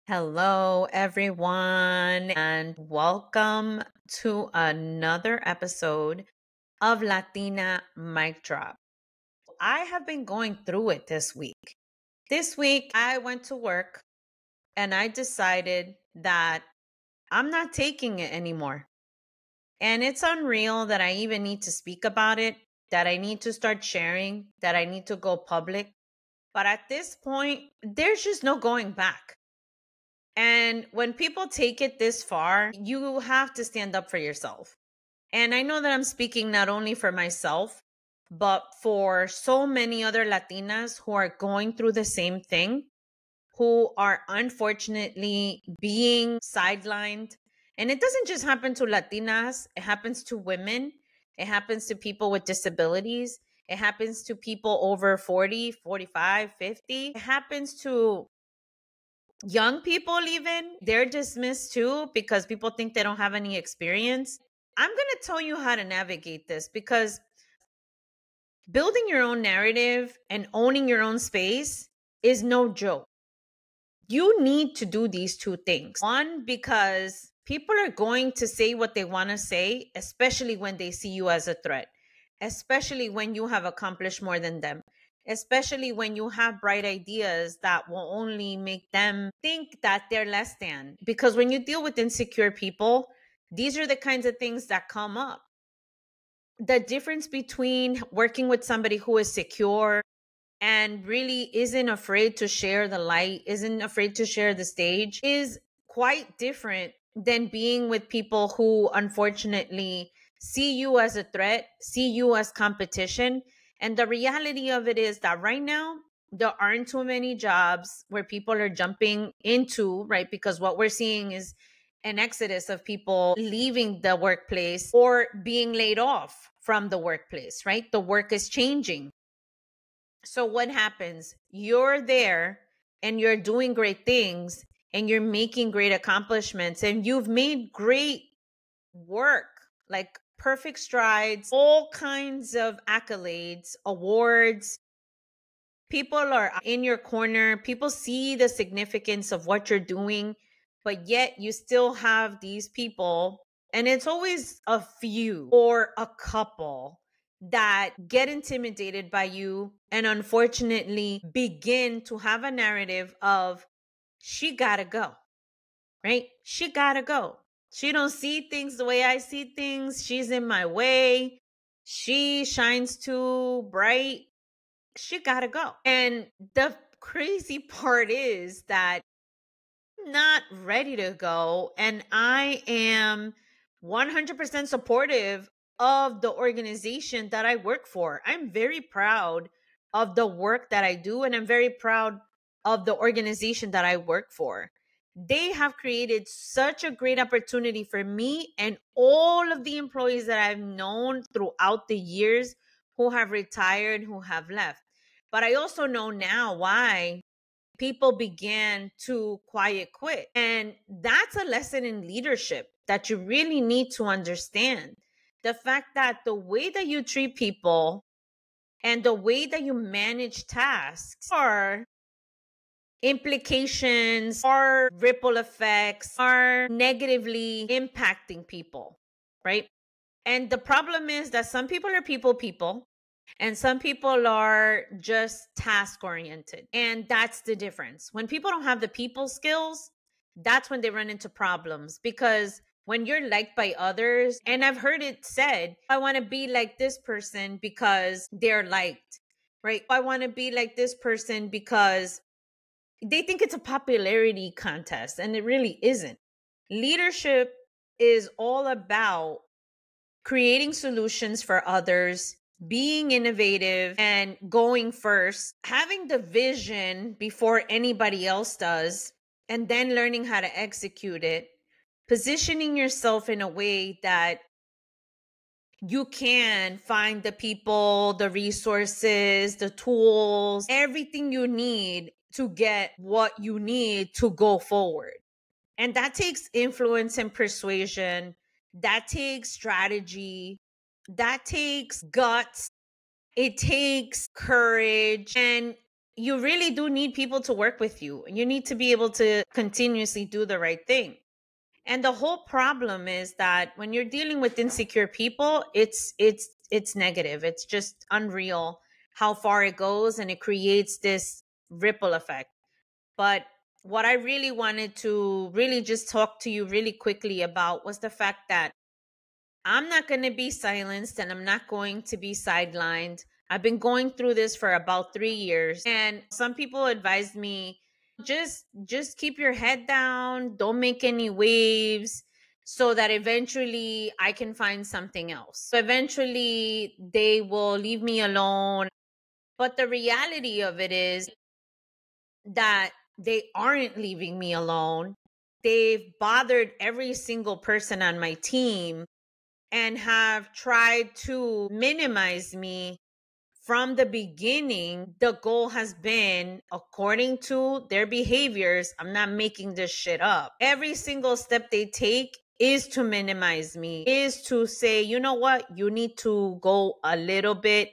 Hello, everyone, and welcome to another episode of Latina Mic Drop. I have been going through it this week. This week, I went to work and I decided that I'm not taking it anymore. And it's unreal that I even need to speak about it, that I need to start sharing, that I need to go public. But at this point, there's just no going back. And when people take it this far, you have to stand up for yourself. And I know that I'm speaking not only for myself, but for so many other Latinas who are going through the same thing, who are unfortunately being sidelined. And it doesn't just happen to Latinas, it happens to women, it happens to people with disabilities, it happens to people over 40, 45, 50. It happens to young people, even. They're dismissed too because people think they don't have any experience. I'm going to tell you how to navigate this, because building your own narrative and owning your own space is no joke. You need to do these two things. One, because people are going to say what they want to say, especially when they see you as a threat, especially when you have accomplished more than them, especially when you have bright ideas that will only make them think that they're less than. Because when you deal with insecure people, these are the kinds of things that come up. The difference between working with somebody who is secure and really isn't afraid to share the light, isn't afraid to share the stage, is quite different than being with people who unfortunately see you as a threat, see you as competition. And the reality of it is that right now, there aren't too many jobs where people are jumping into, right? Because what we're seeing is an exodus of people leaving the workplace or being laid off from the workplace, right? The work is changing. So what happens? You're there and you're doing great things and you're making great accomplishments and you've made great work, like perfect strides, all kinds of accolades, awards. People are in your corner. People see the significance of what you're doing, but yet you still have these people, and it's always a few or a couple that get intimidated by you and unfortunately begin to have a narrative of, she gotta go, right? She gotta go. She don't see things the way I see things. She's in my way. She shines too bright. She gotta go. And the crazy part is that I'm not ready to go. And I am 100% supportive of the organization that I work for. I'm very proud of the work that I do. And I'm very proud of the organization that I work for. They have created such a great opportunity for me and all of the employees that I've known throughout the years who have retired, who have left. But I also know now why people began to quiet quit. And that's a lesson in leadership that you really need to understand. The fact that the way that you treat people and the way that you manage tasks are implications, are ripple effects, are negatively impacting people, right? And the problem is that some people are people, and some people are just task oriented. And that's the difference. When people don't have the people skills, that's when they run into problems. Because when you're liked by others, and I've heard it said, I want to be like this person because they're liked, right? I want to be like this person because they think it's a popularity contest, and it really isn't. Leadership is all about creating solutions for others, being innovative and going first, having the vision before anybody else does, and then learning how to execute it, positioning yourself in a way that you can find the people, the resources, the tools, everything you need to get what you need to go forward. And that takes influence and persuasion. That takes strategy. That takes guts. It takes courage, and you really do need people to work with you. You need to be able to continuously do the right thing. And the whole problem is that when you're dealing with insecure people, it's negative. It's just unreal how far it goes, and it creates this ripple effect. But what I really wanted to really just talk to you really quickly about was the fact that I'm not going to be silenced, and I'm not going to be sidelined. I've been going through this for about 3 years, and some people advised me just keep your head down, don't make any waves, so that eventually I can find something else. So eventually they will leave me alone. But the reality of it is that they aren't leaving me alone. They've bothered every single person on my team and have tried to minimize me from the beginning. The goal has been, according to their behaviors, I'm not making this shit up. Every single step they take is to minimize me, is to say, you know what, you need to go a little bit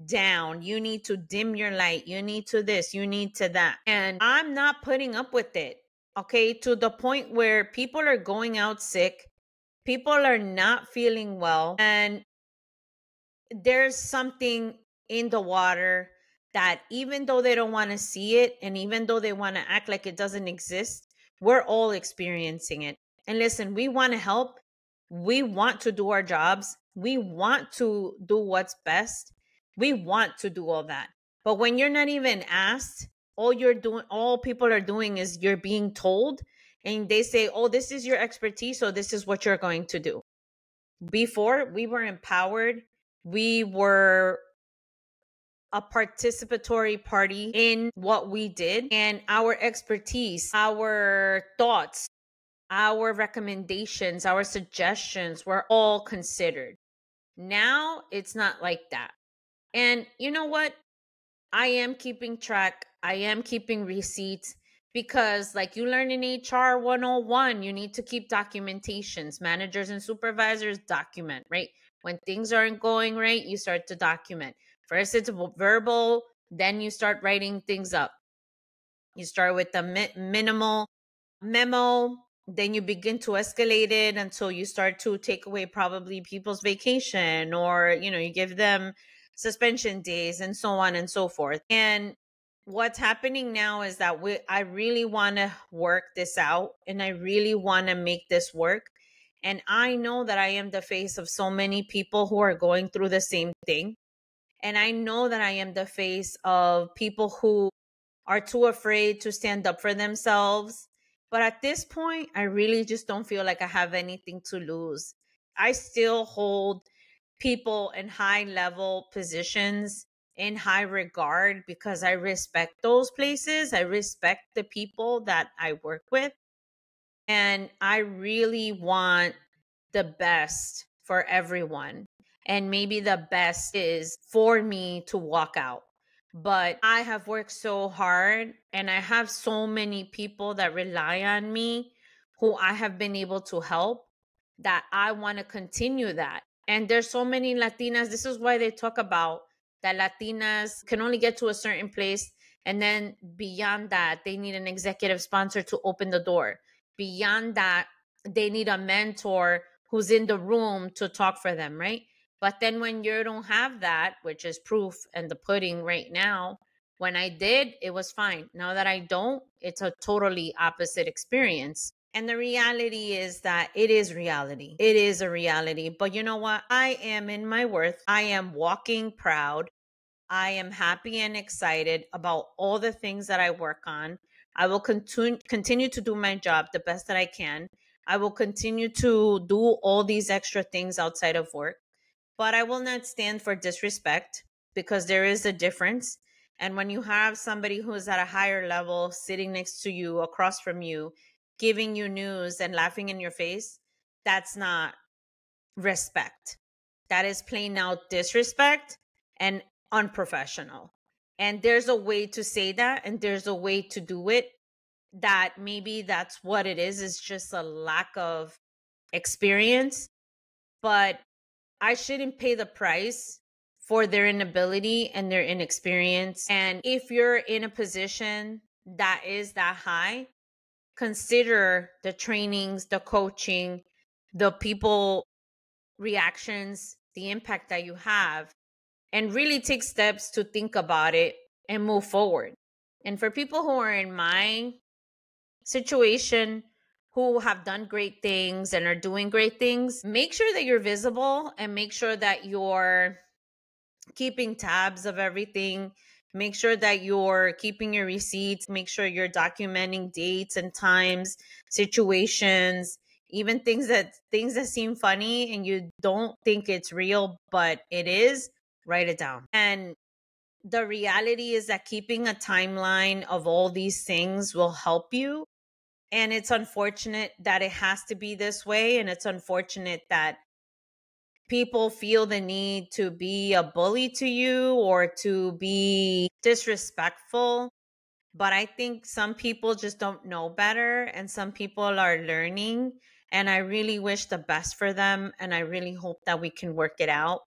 down. You need to dim your light. You need to this, you need to that. And I'm not putting up with it. Okay. To the point where people are going out sick, people are not feeling well, and there's something in the water that, even though they don't want to see it, and even though they want to act like it doesn't exist, we're all experiencing it. And listen, we want to help. We want to do our jobs. We want to do what's best. We want to do all that. But when you're not even asked, all people are doing is you're being told, and they say, oh, this is your expertise, so this is what you're going to do. Before, we were empowered. We were a participatory party in what we did, and our expertise, our thoughts, our recommendations, our suggestions were all considered. Now it's not like that. And you know what? I am keeping track. I am keeping receipts, because, like you learn in HR 101, you need to keep documentations. Managers and supervisors document, right? When things aren't going right, you start to document. First, it's verbal, then you start writing things up. You start with the minimal memo, then you begin to escalate it until you start to take away probably people's vacation, or you give them suspension days, and so on and so forth. And what's happening now is that I really want to work this out, and I really want to make this work. And I know that I am the face of so many people who are going through the same thing. And I know that I am the face of people who are too afraid to stand up for themselves. But at this point, I really just don't feel like I have anything to lose. I still hold people in high level positions in high regard, because I respect those places. I respect the people that I work with. And I really want the best for everyone. And maybe the best is for me to walk out. But I have worked so hard, and I have so many people that rely on me, who I have been able to help, that I want to continue that. And there's so many Latinas. This is why they talk about that Latinas can only get to a certain place. And then beyond that, they need an executive sponsor to open the door. Beyond that, they need a mentor who's in the room to talk for them, right? But then when you don't have that, which is proof and the pudding right now, when I did, it was fine. Now that I don't, it's a totally opposite experience. And the reality is that it is reality. It is a reality. But you know what? I am in my worth. I am walking proud. I am happy and excited about all the things that I work on. I will continue to do my job the best that I can. I will continue to do all these extra things outside of work, but I will not stand for disrespect, because there is a difference. And when you have somebody who is at a higher level sitting next to you, across from you, giving you news and laughing in your face, that's not respect. That is plain out disrespect and unprofessional. And there's a way to say that, and there's a way to do it, that maybe that's what it is just a lack of experience. But I shouldn't pay the price for their inability and their inexperience. And if you're in a position that is that high, consider the trainings, the coaching, the people reactions, the impact that you have, and really take steps to think about it and move forward. And for people who are in my situation, who have done great things and are doing great things, make sure that you're visible and make sure that you're keeping tabs of everything. Make sure that you're keeping your receipts. Make sure you're documenting dates and times, situations, even things that seem funny and you don't think it's real, but it is. Write it down. And the reality is that keeping a timeline of all these things will help you. And it's unfortunate that it has to be this way. And it's unfortunate that people feel the need to be a bully to you or to be disrespectful. But I think some people just don't know better and some people are learning. And I really wish the best for them. And I really hope that we can work it out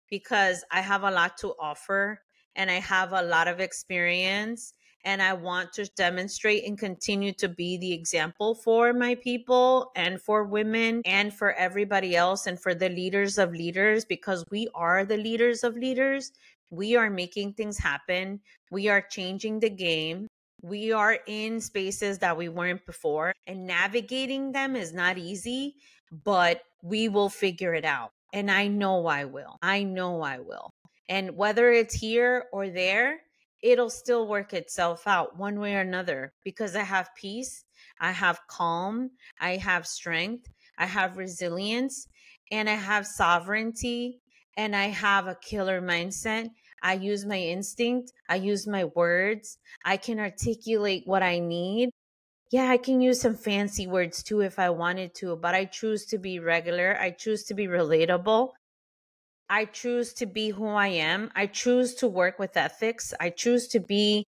because I have a lot to offer and I have a lot of experience. And I want to demonstrate and continue to be the example for my people and for women and for everybody else and for the leaders of leaders, because we are the leaders of leaders. We are making things happen. We are changing the game. We are in spaces that we weren't before, and navigating them is not easy, but we will figure it out. And I know I will. I know I will. And whether it's here or there, it'll still work itself out one way or another because I have peace, I have calm, I have strength, I have resilience, and I have sovereignty, and I have a killer mindset. I use my instinct, I use my words, I can articulate what I need. Yeah, I can use some fancy words too if I wanted to, but I choose to be regular. I choose to be relatable. I choose to be who I am. I choose to work with ethics. I choose to be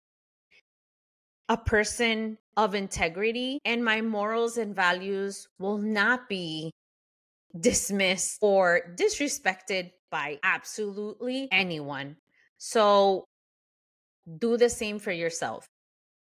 a person of integrity, and my morals and values will not be dismissed or disrespected by absolutely anyone. So do the same for yourself.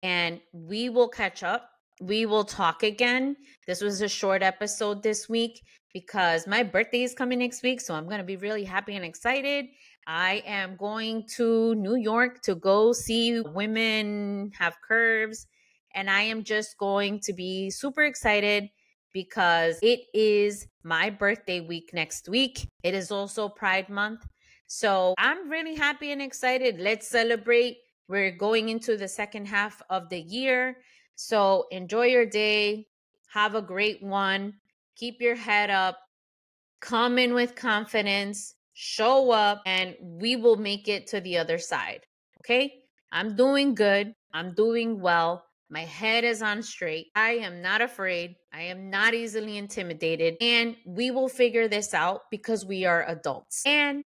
And we will catch up. We will talk again. This was a short episode this week because my birthday is coming next week. So I'm going to be really happy and excited. I am going to New York to go see Women Have Curves. And I am just going to be super excited because it is my birthday week next week. It is also Pride Month. So I'm really happy and excited. Let's celebrate. We're going into the second half of the year. So enjoy your day. Have a great one. Keep your head up. Come in with confidence. Show up, and we will make it to the other side. Okay? I'm doing good. I'm doing well. My head is on straight. I am not afraid. I am not easily intimidated. And we will figure this out because we are adults. And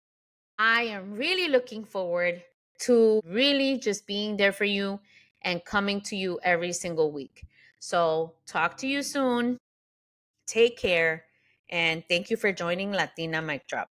I am really looking forward to really just being there for you and coming to you every single week. So, talk to you soon. Take care. And thank you for joining Latina Mic Drop.